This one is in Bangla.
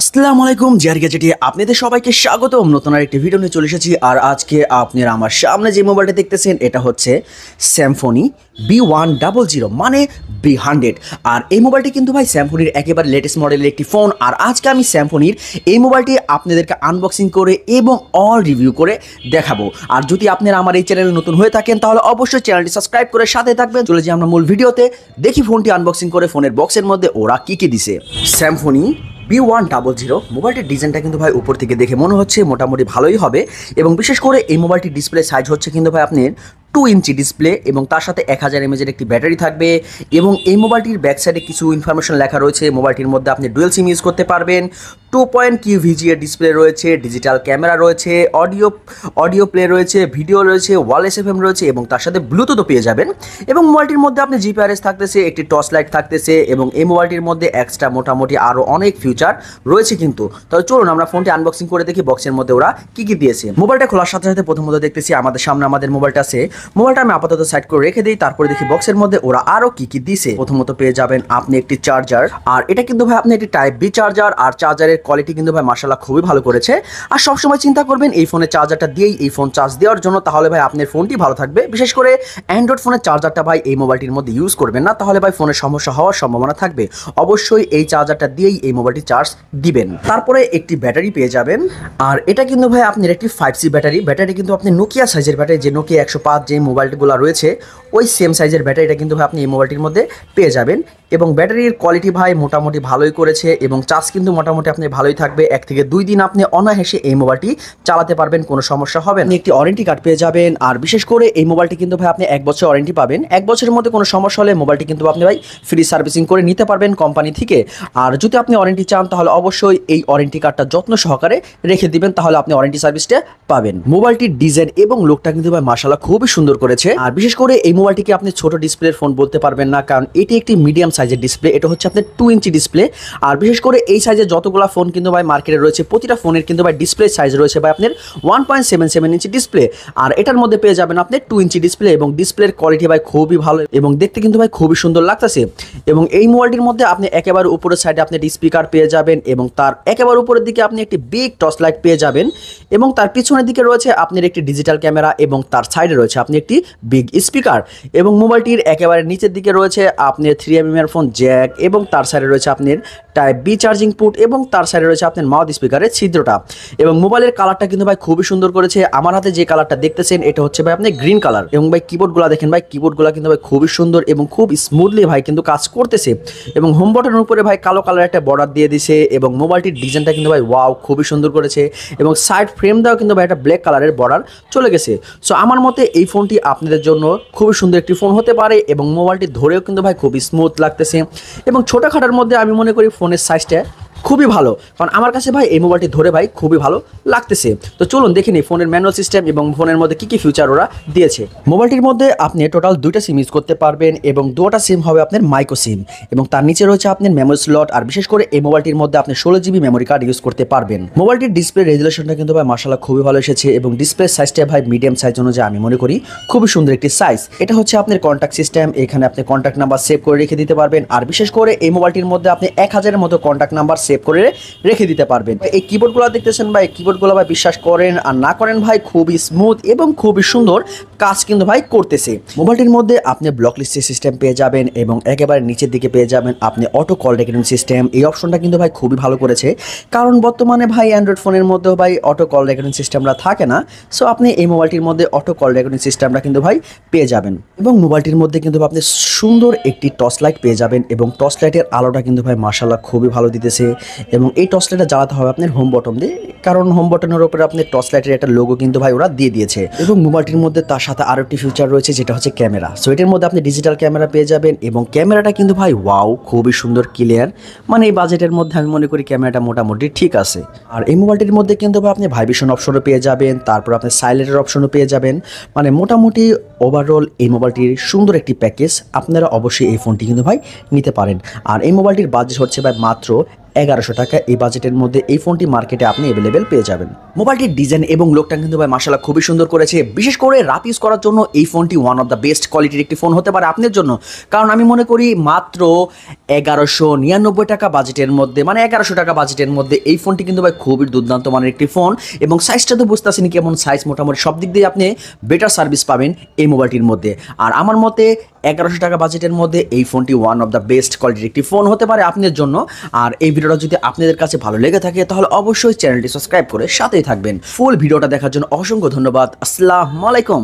আসসালামু আলাইকুম জিআর গ্যাজেটে আপনাদের সবাইকে স্বাগতম। নতুন আরেকটি ভিডিও নিয়ে চলে এসেছি। আর আজকে আপনারা আমার সামনে যে মোবাইলটা দেখতেছেন এটা হচ্ছে স্যামসং B100 মানে B100। আর এই মোবাইলটি কিন্তু ভাই স্যামসংয়ের একেবারে লেটেস্ট মডেলের একটি ফোন। আর আজকে আমি স্যামসংয়ের এই মোবাইলটি আপনাদেরকে আনবক্সিং করে এবং অল রিভিউ করে দেখাবো। আর যদি আপনারা আমার এই চ্যানেলে নতুন হয়ে থাকেন তাহলে অবশ্যই চ্যানেলটি সাবস্ক্রাইব করে সাথে থাকবেন। চলে যাই আমরা মূল ভিডিওতে, দেখি ফোনটি আনবক্সিং করে ফোনের বক্সের মধ্যে ওরা কি দিছে। স্যামসং B100 মোবাইলটির ডিজাইনটা কিন্তু ভাই উপর থেকে দেখে মনে হচ্ছে মোটামুটি ভালোই হবে। এবং বিশেষ করে এই মোবাইলটির ডিসপ্লে সাইজ হচ্ছে কিন্তু ভাই আপনার 2 ইঞ্চি ডিসপ্লে এবং তার সাথে 1000 mAh একটি ব্যাটারি থাকবে। এবং এই মোবাইলটির ব্যাক সাইডে কিছু ইনফরমেশন লেখা রয়েছে। মোবাইলটির মধ্যে আপনি ডুয়েল সিম ইউজ করতে পারবেন, 2.Q VGA ডিসপ্লে রয়েছে, ডিজিটাল ক্যামেরা রয়েছে, অডিও প্লে রয়েছে, ভিডিও রয়েছে, ওয়ারলেস FM রয়েছে এবং তার সাথে ব্লুটুথও পেয়ে যাবেন। এবং মোবাইলটির মধ্যে আপনি জিপিআরএস থাকতেছে, একটি টর্চ লাইট থাকতেছে এবং এই মোবাইলটির মধ্যে এক্সট্রা মোটামুটি আরও অনেক ফিউচার রয়েছে কিন্তু। তাহলে চলুন আমরা ফোনটি আনবক্সিং করে দেখি বক্সের মধ্যে ওরা কি দিয়েছে। মোবাইলটা খোলার সাথে সাথে প্রথমত দেখতেছি আমাদের সামনে আমাদের মোবাইলটা আছে। মোবাইলটা আমি আপাতত সাইড করে রেখে দিই, তারপরে দেখি বক্সের মধ্যে ওরা আরও কি দিয়েছে। প্রথমত পেয়ে যাবেন আপনি একটি চার্জার। আর এটা কিন্তু ভাই আপনি একটি টাইপ বি চার্জার। আর চার্জারের কোয়ালিটি কিন্তু ভাই মাশাআল্লাহ খুবই ভালো করেছে। আর সবসময় চিন্তা করবেন এই ফোনের চার্জারটা দিয়েই এই ফোন চার্জ দেওয়ার জন্য, তাহলে ভাই আপনার ফোনটি ভালো থাকবে। বিশেষ করে অ্যান্ড্রয়েড ফোনের চার্জারটা ভাই এই মোবাইলটির মধ্যে ইউজ করবেন না, তাহলে ভাই ফোনের সমস্যা হওয়ার সম্ভাবনা থাকবে। অবশ্যই এই চার্জারটা দিয়েই এই মোবাইলটি চার্জ দিবেন। তারপরে একটি ব্যাটারি পেয়ে যাবেন। আর এটা কিন্তু ভাই আপনার একটি 5C ব্যাটারি কিন্তু আপনি নোকিয়া সাইজের ব্যাটারি, যে নোকিয়া 105 যে মোবাইলগুলো রয়েছে ওই সেম সাইজের ব্যাটারিটা কিন্তু ভাই আপনি এই মোবাইলটির মধ্যে পেয়ে যাবেন। এবং ব্যাটারির কোয়ালিটি ভাই মোটামুটি ভালোই করেছে এবং চার্জ কিন্তু মোটামুটি আপনি ভালোই থাকবে। 1 থেকে 2 দিন আপনি অনায়াসে এই মোবাইলটি চালাতে পারবেন, কোনো সমস্যা হবে না। একটি ওয়ারেন্টি কার্ড পেয়ে যাবেন। আর বিশেষ করে এই মোবাইলটি কিন্তু ভাই আপনি 1 বছর ওয়ারেন্টি পাবেন। 1 বছরের মধ্যে কোনো সমস্যা হলে মোবাইলটি কিন্তু আপনি ভাই ফ্রি সার্ভিসিং করে নিতে পারবেন কোম্পানি থেকে। আর যদি আপনি ওয়ারেন্টি চান তাহলে অবশ্যই এই ওয়ারেন্টি কার্ডটা যত্ন সহকারে রেখে দিবেন, তাহলে আপনি ওয়ারেন্টি সার্ভিসটা পাবেন। মোবাইলটির ডিজাইন এবং লুকটা কিন্তু ভাই মাশাআল্লাহ খুবই সুন্দর করেছে। আর বিশেষ করে এই মোবাইলটিকে আপনি ছোট ডিসপ্লের ফোন বলতে পারবেন না, কারণ এটি একটি মিডিয়াম সাইজের ডিসপ্লে। এটা হচ্ছে আপনার 2 ইঞ্চি ডিসপ্লে। আর বিশেষ করে এই সাইজের যতগুলো ফোন কিন্তু ভাই মার্কেটে রয়েছে প্রতিটা ফোনের কিন্তু ভাই ডিসপ্লে সাইজ রয়েছে ভাই আপনার 1.77 ইঞ্চি ডিসপ্লে। আর এটার মধ্যে পেয়ে যাবেন আপনি 2 ইঞ্চি ডিসপ্লে এবং ডিসপ্লের কোয়ালিটি ভাই খুবই ভালো এবং দেখতে কিন্তু ভাই খুবই সুন্দর লাগতেছে। এবং এই মোবাইলটির মধ্যে আপনি একেবারে উপরের সাইডে আপনি একটি স্পিকার পেয়ে যাবেন এবং তার একেবারে উপরের দিকে আপনি একটি বিগ টর্চ লাইট পেয়ে যাবেন। এবং তার পিছনের দিকে রয়েছে আপনার একটি ডিজিটাল ক্যামেরা এবং তার সাইডে রয়েছে আপনি একটি বিগ স্পিকার। এবং মোবাইলটির একেবারে নিচের দিকে রয়েছে আপনার 3mm ইয়ারফোন জ্যাক এবং তার সাইডে রয়েছে আপনার টাইপ বি চার্জিং পোর্ট এবং তার সাইডে রয়েছে আপনার মাউথ স্পিকারের ছিদ্রটা। এবং মোবাইলের কালারটা কিন্তু ভাই খুবই সুন্দর করেছে। আমার হাতে যে কালারটা দেখতেছেন এটা হচ্ছে ভাই আপনি গ্রিন কালার। এবং ভাই কিবোর্ডগুলো দেখেন, ভাই কিবোর্ডগুলো কিন্তু ভাই খুবই সুন্দর এবং খুব স্মুথলি ভাই কিন্তু কাজ করতেছে। এবং হোম বাটনের উপরে ভাই কালো কালার একটা বর্ডার দিয়ে দিছে এবং মোবাইলটির ডিজাইনটা কিন্তু ভাই ওয়াও খুবই সুন্দর করেছে। এবং সাইড ফ্রেম দাও কিন্তু ভাই একটা ব্ল্যাক কালারের বর্ডার চলে গেছে। সো আমার মতে এই ফোনটি আপনাদের জন্য খুবই সুন্দর একটি ফোন হতে পারে। এবং মোবাইলটি ধরেও কিন্তু ভাই খুবই স্মুথ লাগতেছে। এবং ছোটোখাটোর মধ্যে আমি মনে করি ফোনের সাইজটা খুবই ভালো, কারণ আমার কাছে ভাই এই মোবাইলটি ধরে ভাই খুবই ভালো লাগতেছে। তো চলুন দেখে নিই ফোনের ম্যানুয়াল সিস্টেম এবং ফোনের মধ্যে কি ফিচার ওরা দিয়েছে। মোবাইলটির মধ্যে আপনি টোটাল 2টা সিম ইউজ করতে পারবেন এবং 2টা সিম হবে আপনার মাইক্রো সিম এবং তার নিচে রয়েছে আপনার মেমোরি স্লট। আর বিশেষ করে এই মোবাইলটির মধ্যে আপনি 16GB মেমোরি কার্ড ইউজ করতে পারবেন। মোবাইলটির ডিসপ্লে রেজুলেশনটা কিন্তু ভাই মাশাআল্লাহ খুবই ভালো এসেছে এবং ডিসপ্লে সাইজটা ভাই মিডিয়াম সাইজ অনুযায়ী আমি মনে করি খুবই সুন্দর একটি সাইজ। এটা হচ্ছে আপনার কন্ট্যাক্ট সিস্টেম, এখানে আপনি কন্ট্যাক্ট নাম্বার সেভ করে রেখে দিতে পারবেন। আর বিশেষ করে এই মোবাইলটির মধ্যে আপনি 1000-এর মতো কন্ট্যাক্ট নাম্বার সেভ করে রেখে দিতে পারবেন। এই কিবোর্ডগুলো দেখতেছেন ভাই, কিবোর্ডগুলো ভাই বিশ্বাস করেন আর না করেন ভাই খুবই স্মুথ এবং খুবই সুন্দর কাজ কিন্তু ভাই করতেছে। মোবাইলটির মধ্যে আপনি ব্লক লিস্টের সিস্টেম পেয়ে যাবেন এবং একেবারে নিচের দিকে পেয়ে যাবেন আপনি অটো কল রেকর্ডিং সিস্টেম। এই অপশনটা কিন্তু ভাই খুবই ভালো করেছে, কারণ বর্তমানে ভাই অ্যান্ড্রয়েড ফোনের মধ্যেও ভাই অটো কল রেকর্ডিং সিস্টেমটা থাকে না। সো আপনি এই মোবাইলটির মধ্যে অটো কল রেকর্ডিং সিস্টেমটা কিন্তু ভাই পেয়ে যাবেন। এবং মোবাইলটির মধ্যে কিন্তু আপনি সুন্দর একটি টর্চ লাইট পেয়ে যাবেন এবং টর্চ লাইটের আলোটা কিন্তু ভাই মাশাআল্লাহ খুবই ভালো দিতেছে। এবং এই টর্চ লাইটটা জ্বালাতে হবে আপনার হোম বটন দিয়ে, কারণ হোম বটনের উপরে আপনি টর্চ লাইটের একটা লোগো কিন্তু ভাই ওরা দিয়ে দিয়েছে। এবং মোবাইলটির মধ্যে তার সাথে আরও একটি ফিচার রয়েছে যেটা হচ্ছে ক্যামেরা। সো এটার মধ্যে আপনি ডিজিটাল ক্যামেরা পেয়ে যাবেন এবং ক্যামেরাটা কিন্তু ভাই ওয়াও খুবই সুন্দর ক্লিয়ার। মানে এই বাজেটের মধ্যে আমি মনে করি ক্যামেরাটা মোটামুটি ঠিক আছে। আর এই মোবাইলটির মধ্যে কিন্তু আপনি ভাইব্রেশন অপশনও পেয়ে যাবেন, তারপর আপনি সাইলেন্টের অপশনও পেয়ে যাবেন। মানে মোটামুটি ওভারঅল এই মোবাইলটির সুন্দর একটি প্যাকেজ। আপনারা অবশ্যই এই ফোনটি কিন্তু ভাই নিতে পারেন। আর এই মোবাইলটির বাজেট হচ্ছে ভাই মাত্র 1100 টাকা এই বাজেটের মধ্যে এই ফোনটি মার্কেটে আপনি অ্যাভেলেবেল পেয়ে যাবেন। মোবাইলটির ডিজাইন এবং লুকটা কিন্তু ভাই মাশাআল্লাহ খুবই সুন্দর করেছে। বিশেষ করে রাফ ইউজ করার জন্য এই ফোনটি ওয়ান অফ দ্য বেস্ট কোয়ালিটির একটি ফোন হতে পারে আপনার জন্য। কারণ আমি মনে করি মাত্র 1199 টাকা বাজেটের মধ্যে, মানে 1100 টাকা বাজেটের মধ্যে এই ফোনটি কিন্তু ভাই খুবই দুর্দান্ত মানের একটি ফোন, এবং সাইজটা তো বুঝতেছেন কেমন সাইজ, মোটামুটি সব দিক দিয়ে আপনি বেটার সার্ভিস পাবেন এই মোবাইলটির মধ্যে। আর আমার মতে 1100 টাকা বাজেটের মধ্যে এই ফোনটি ওয়ান অফ দ্য বেস্ট কোয়ালিটির একটি ফোন হতে পারে আপনার জন্য। আর এই ভিডিওটা যদি আপনাদের কাছে ভালো লেগে থাকে তাহলে অবশ্যই চ্যানেলটি সাবস্ক্রাইব করে সাথেই থাকবেন। ফুল ভিডিওটা দেখার জন্য অসংখ্য ধন্যবাদ। আসসালামু আলাইকুম।